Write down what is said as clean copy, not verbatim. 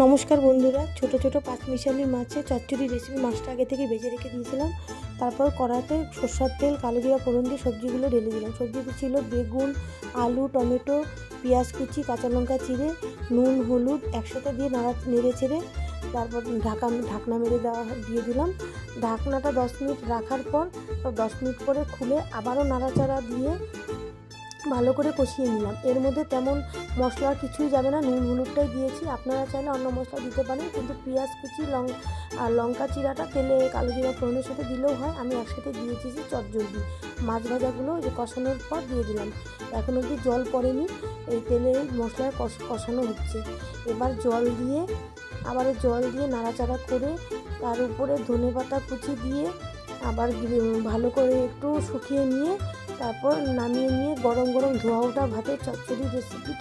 নমস্কার বন্ধুরা, ছোট ছোট পাঁচমিশালি মাছের চচ্চড়ি রেসিপি। মাছটা আগে থেকে ভেজে রেখে দিয়েছিলাম। তারপর কড়াতে সরষের তেল, কালো জিরা ফোড়ন দিয়ে সবজিগুলো ঢেলে দিলাম। সবজিতে ছিল বেগুন, আলু, টমেটো, পেঁয়াজ কুচি, কাঁচা লঙ্কা চিড়ে, নুন, হলুদ একসাথে দিয়ে নেড়ে চেড়ে তারপর ঢাকনা মেরে দিয়ে দিলাম। ঢাকনাটা 10 মিনিট রাখার পর 10 মিনিট পরে খুলে আবারও নাড়াচাড়া দিয়ে ভালো করে কষিয়ে নিলাম। এর মধ্যে তেমন মশলা কিছুই যাবে না, নুন হলুদটাই দিয়েছি। আপনারা চাইলে অন্য মশলা দিতে পারেন, কিন্তু পেঁয়াজ কুচি আর লঙ্কা চিরাটা তেলে কালো জিরা ফোড়নের সাথে দিলেও হয়। আমি একসাথে দিয়েছি যে চটজলদি মাছ ভাজাগুলো কষানোর পর দিয়ে দিলাম। এখন অবধি জল পড়েনি, এই তেলে মশলায় কষানো হচ্ছে। এবার আবারও জল দিয়ে নাড়াচাড়া করে তার উপরে ধনেপাতা কুচি দিয়ে আবার ভালো করে একটু শুকিয়ে নিয়ে তারপর নামিয়ে নিয়ে গরম গরম ধোয়া ওঠা ভাতের চচ্চড়ি রেসিপিটা